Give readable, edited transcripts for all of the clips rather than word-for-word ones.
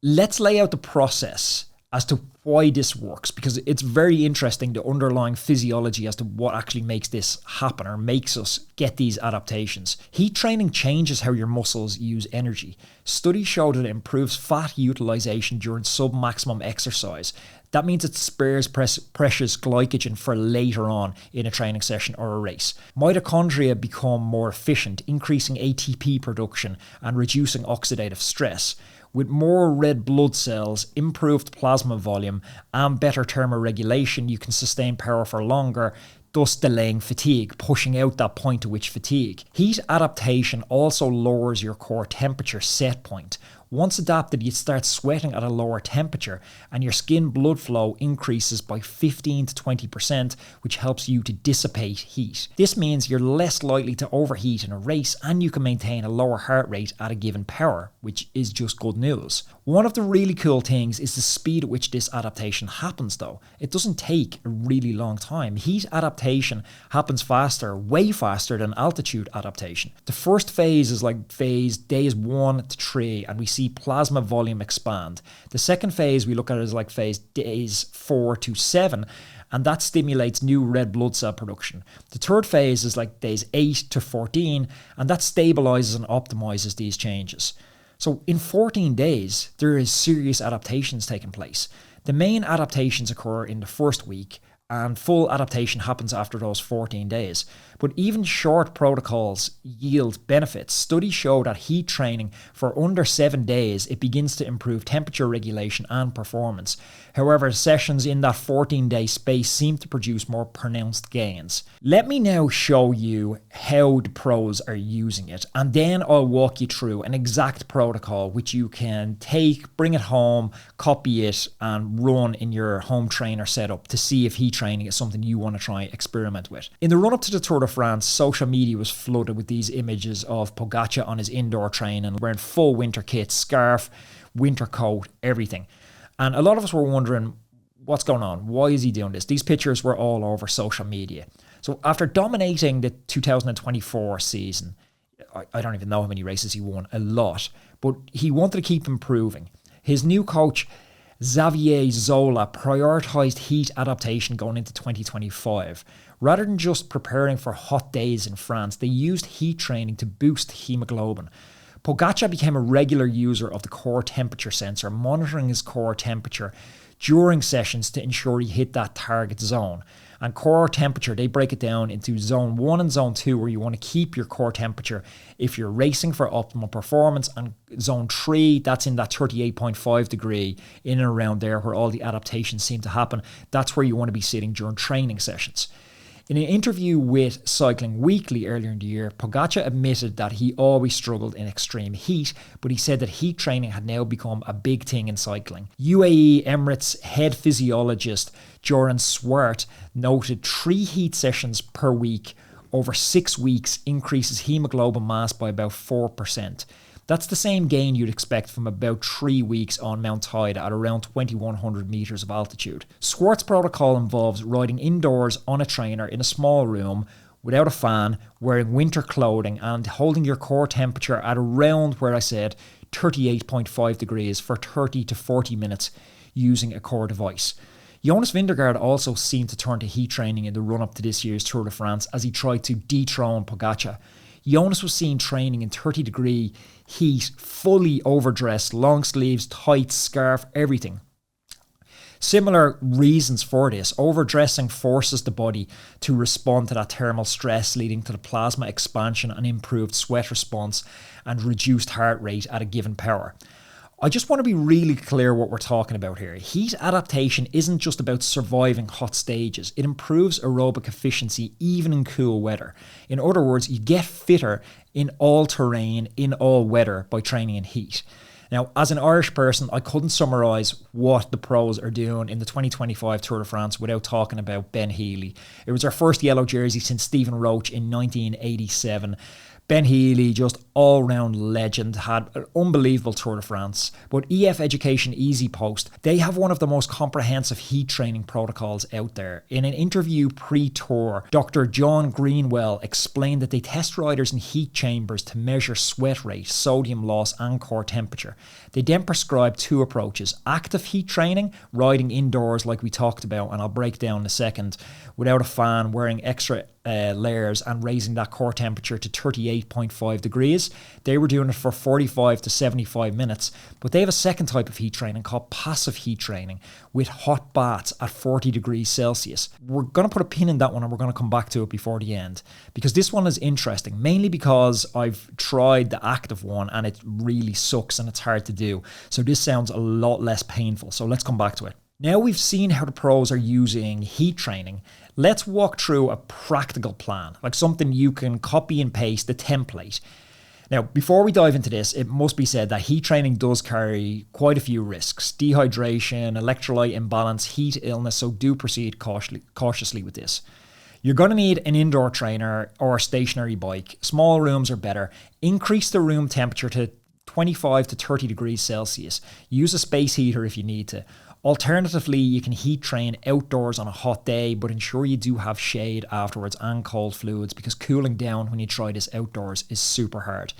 Let's lay out the process as to why this works, because it's very interesting, the underlying physiology as to what actually makes this happen or makes us get these adaptations. Heat training changes how your muscles use energy. Studies show that it improves fat utilization during sub-maximum exercise. That means it spares precious glycogen for later on in a training session or a race. Mitochondria become more efficient, increasing ATP production and reducing oxidative stress. With more red blood cells, improved plasma volume, and better thermoregulation, you can sustain power for longer, thus delaying fatigue, pushing out that point at which fatigue. Heat adaptation also lowers your core temperature set point. Once adapted, you start sweating at a lower temperature and your skin blood flow increases by 15 to 20%, which helps you to dissipate heat. This means you're less likely to overheat in a race and you can maintain a lower heart rate at a given power, which is just good news. One of the really cool things is the speed at which this adaptation happens though. It doesn't take a really long time. Heat adaptation happens faster, way faster than altitude adaptation. The first phase is like phase days 1 to 3 and we see plasma volume expand. The second phase we look at as like phase days 4 to 7 and that stimulates new red blood cell production. The third phase is like days 8 to 14 and that stabilizes and optimizes these changes. So in 14 days, there is serious adaptations taking place. The main adaptations occur in the first week and full adaptation happens after those 14 days. But even short protocols yield benefits. Studies show that heat training for under 7 days, it begins to improve temperature regulation and performance. However, sessions in that 14-day space seem to produce more pronounced gains. Let me now show you how the pros are using it, and then I'll walk you through an exact protocol which you can take, bring it home, copy it, and run in your home trainer setup to see if heat training is something you want to try experiment with. In the run-up to the Tour de France, social media was flooded with these images of Pogačar on his indoor training, wearing full winter kit, scarf, winter coat, everything. And a lot of us were wondering, what's going on? Why is he doing this? These pictures were all over social media. So after dominating the 2024 season, I don't even know how many races he won, a lot, but he wanted to keep improving. His new coach, Xavier Zola, prioritised heat adaptation going into 2025. Rather than just preparing for hot days in France, they used heat training to boost haemoglobin. Pogačar became a regular user of the core temperature sensor, monitoring his core temperature during sessions to ensure he hit that target zone. And core temperature, they break it down into zone 1 and zone 2, where you want to keep your core temperature if you're racing for optimal performance. And zone 3, that's in that 38.5 degree, in and around there where all the adaptations seem to happen. That's where you want to be sitting during training sessions. In an interview with Cycling Weekly earlier in the year, Pogačar admitted that he always struggled in extreme heat, but he said that heat training had now become a big thing in cycling. UAE Emirates head physiologist Joran Swart noted 3 heat sessions per week over 6 weeks increases hemoglobin mass by about 4%. That's the same gain you'd expect from about 3 weeks on Mount Tide at around 2,100 metres of altitude. Swart's protocol involves riding indoors on a trainer in a small room without a fan, wearing winter clothing and holding your core temperature at around where I said 38.5 degrees for 30 to 40 minutes using a core device. Jonas Vingegaard also seemed to turn to heat training in the run-up to this year's Tour de France as he tried to dethrone Pogačar. Jonas was seen training in 30-degree heat, fully overdressed, long sleeves, tights, scarf, everything. Similar reasons for this. Overdressing forces the body to respond to that thermal stress, leading to the plasma expansion and improved sweat response and reduced heart rate at a given power. I just want to be really clear what we're talking about here. Heat adaptation isn't just about surviving hot stages. It improves aerobic efficiency even in cool weather. In other words, you get fitter in all terrain, in all weather by training in heat. Now, as an Irish person, I couldn't summarise what the pros are doing in the 2025 Tour de France without talking about Ben Healy. It was our first yellow jersey since Stephen Roach in 1987. Ben Healy, just all-round legend, had an unbelievable Tour de France. But EF Education Easy Post, they have one of the most comprehensive heat training protocols out there. In an interview pre-tour, Dr. John Greenwell explained that they test riders in heat chambers to measure sweat rate, sodium loss and core temperature. They then prescribe 2 approaches: active heat training, riding indoors like we talked about, and I'll break down in a second, without a fan, wearing extra layers and raising that core temperature to 38.5 degrees. They were doing it for 45 to 75 minutes. But they have a second type of heat training called passive heat training with hot baths at 40 degrees Celsius. We're going to put a pin in that one and we're going to come back to it before the end, because this one is interesting, mainly because I've tried the active one and it really sucks and it's hard to do. So this sounds a lot less painful. So let's come back to it. Now we've seen how the pros are using heat training, let's walk through a practical plan, like something you can copy and paste, the template. Now, before we dive into this, it must be said that heat training does carry quite a few risks: dehydration, electrolyte imbalance, heat illness, so do proceed cautiously with this. You're going to need an indoor trainer or a stationary bike. Small rooms are better. Increase the room temperature to 25 to 30 degrees Celsius. Use a space heater if you need to. Alternatively, you can heat train outdoors on a hot day, but ensure you do have shade afterwards and cold fluids, because cooling down when you try this outdoors is super hard.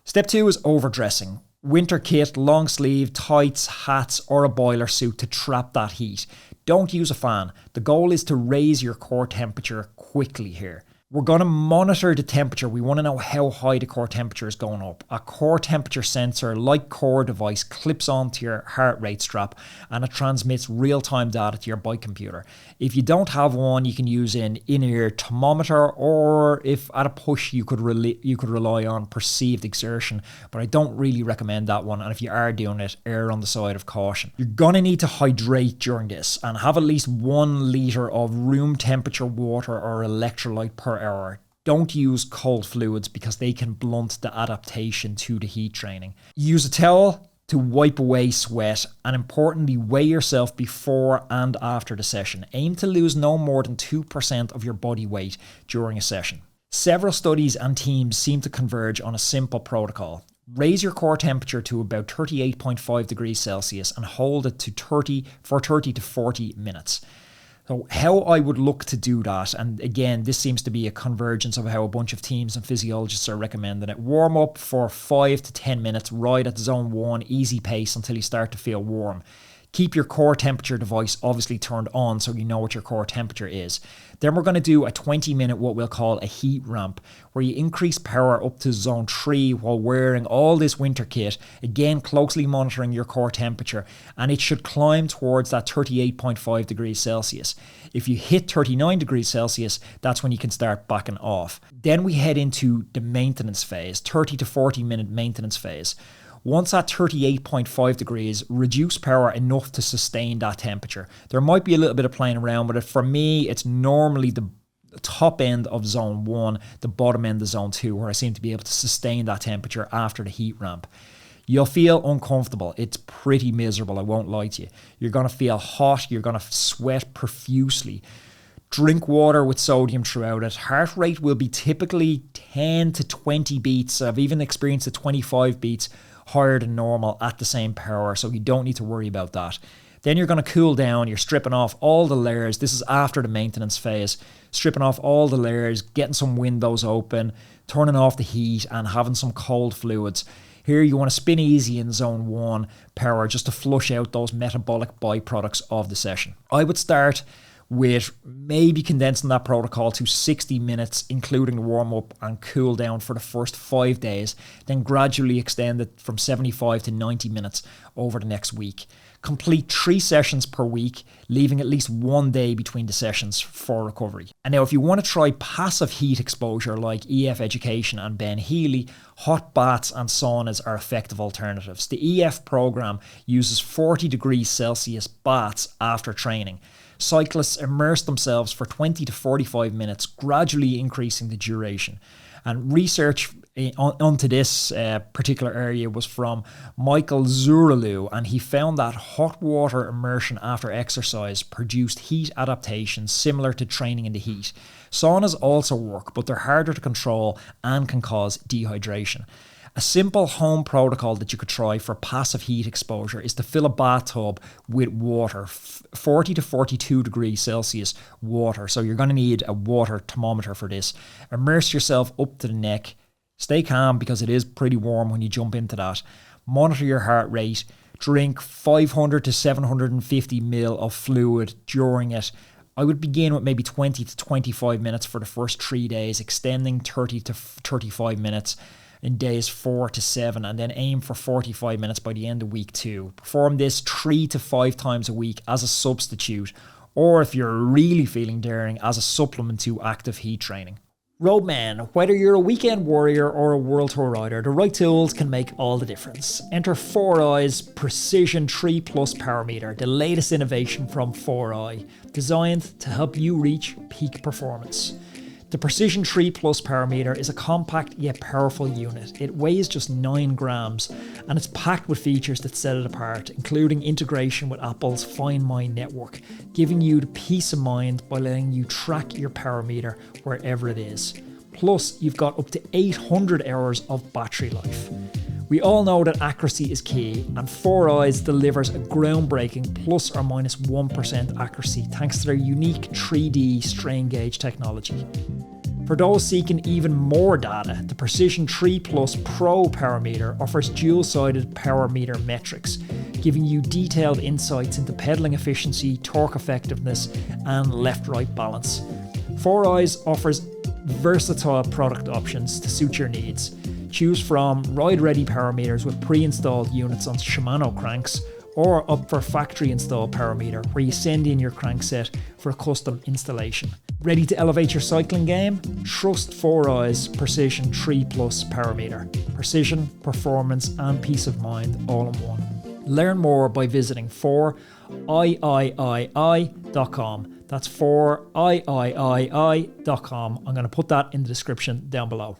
Step 2 is overdressing. Winter kit, long sleeve, tights, hats, or a boiler suit to trap that heat. Don't use a fan. The goal is to raise your core temperature quickly here. We're going to monitor the temperature. We want to know how high the core temperature is going up. A core temperature sensor, like Core device, clips onto your heart rate strap and it transmits real-time data to your bike computer. If you don't have one, you can use an in-ear thermometer, or if at a push, you could rely on perceived exertion, but I don't really recommend that one. And if you are doing it, err on the side of caution. You're going to need to hydrate during this and have at least 1 litre of room temperature water or electrolyte per hour. Don't use cold fluids because they can blunt the adaptation to the heat training. Use a towel to wipe away sweat, and importantly, weigh yourself before and after the session. Aim to lose no more than 2% of your body weight during a session. Several studies and teams seem to converge on a simple protocol. Raise your core temperature to about 38.5 degrees Celsius and hold it to 30 to 40 minutes. So how I would look to do that, and again, this seems to be a convergence of how a bunch of teams and physiologists are recommending it. Warm up for 5 to 10 minutes, ride at zone 1, easy pace until you start to feel warm. Keep your core temperature device obviously turned on so you know what your core temperature is. Then we're going to do a 20-minute what we'll call a heat ramp, where you increase power up to zone 3 while wearing all this winter kit, again closely monitoring your core temperature, and it should climb towards that 38.5 degrees Celsius. If you hit 39 degrees Celsius, that's when you can start backing off. Then we head into the maintenance phase, 30 to 40 minute maintenance phase. Once at 38.5 degrees, reduce power enough to sustain that temperature. There might be a little bit of playing around with it. For me, it's normally the top end of zone 1, the bottom end of zone 2, where I seem to be able to sustain that temperature after the heat ramp. You'll feel uncomfortable. It's pretty miserable, I won't lie to you. You're going to feel hot. You're going to sweat profusely. Drink water with sodium throughout it. Heart rate will be typically 10 to 20 beats. I've even experienced a 25 beats higher than normal at the same power, so you don't need to worry about that. Then you're going to cool down. You're stripping off all the layers. This is after the maintenance phase. Stripping off all the layers, getting some windows open, turning off the heat and having some cold fluids. Here you want to spin easy in zone 1 power just to flush out those metabolic byproducts of the session. I would start with maybe condensing that protocol to 60 minutes, including the warm-up and cool down for the first 5 days, then gradually extend it from 75 to 90 minutes over the next week. Complete 3 sessions per week, leaving at least 1 day between the sessions for recovery. And now if you want to try passive heat exposure like EF Education and Ben Healy, hot baths and saunas are effective alternatives. The EF program uses 40 degrees Celsius baths after training. Cyclists immerse themselves for 20 to 45 minutes, gradually increasing the duration. And research onto this particular area was from Michael Zuralou, and he found that hot water immersion after exercise produced heat adaptations similar to training in the heat. Saunas also work, but they're harder to control and can cause dehydration. A simple home protocol that you could try for passive heat exposure is to fill a bathtub with water, 40 to 42 degrees Celsius water. So you're going to need a water thermometer for this. Immerse yourself up to the neck. Stay calm because it is pretty warm when you jump into that. Monitor your heart rate. Drink 500 to 750 ml of fluid during it. I would begin with maybe 20 to 25 minutes for the first 3 days, extending 30 to 35 minutes in days 4 to 7, and then aim for 45 minutes by the end of week 2. Perform this 3 to 5 times a week as a substitute, or if you're really feeling daring, as a supplement to active heat training. Roadman, whether you're a weekend warrior or a World Tour rider, the right tools can make all the difference. Enter 4i's Precision 3 Plus Power Meter, the latest innovation from 4i, designed to help you reach peak performance. The Precision 3 Plus Power Meter is a compact yet powerful unit. It weighs just 9 grams and it's packed with features that set it apart, including integration with Apple's Find My network, giving you the peace of mind by letting you track your power meter wherever it is. Plus, you've got up to 800 hours of battery life. We all know that accuracy is key, and 4i's delivers a groundbreaking plus or minus 1% accuracy thanks to their unique 3D strain gauge technology. For those seeking even more data, the Precision 3 Plus Pro Power Meter offers dual-sided power meter metrics, giving you detailed insights into pedaling efficiency, torque effectiveness, and left-right balance. 4i's offers versatile product options to suit your needs. Choose from ride-ready power meters with pre-installed units on Shimano cranks, or up for factory-installed power meter where you send in your crankset for a custom installation. Ready to elevate your cycling game? Trust 4i's Precision 3 Plus Power Meter. Precision, performance, and peace of mind all in one. Learn more by visiting 4iiii.com. That's 4iiii.com. I'm going to put that in the description down below.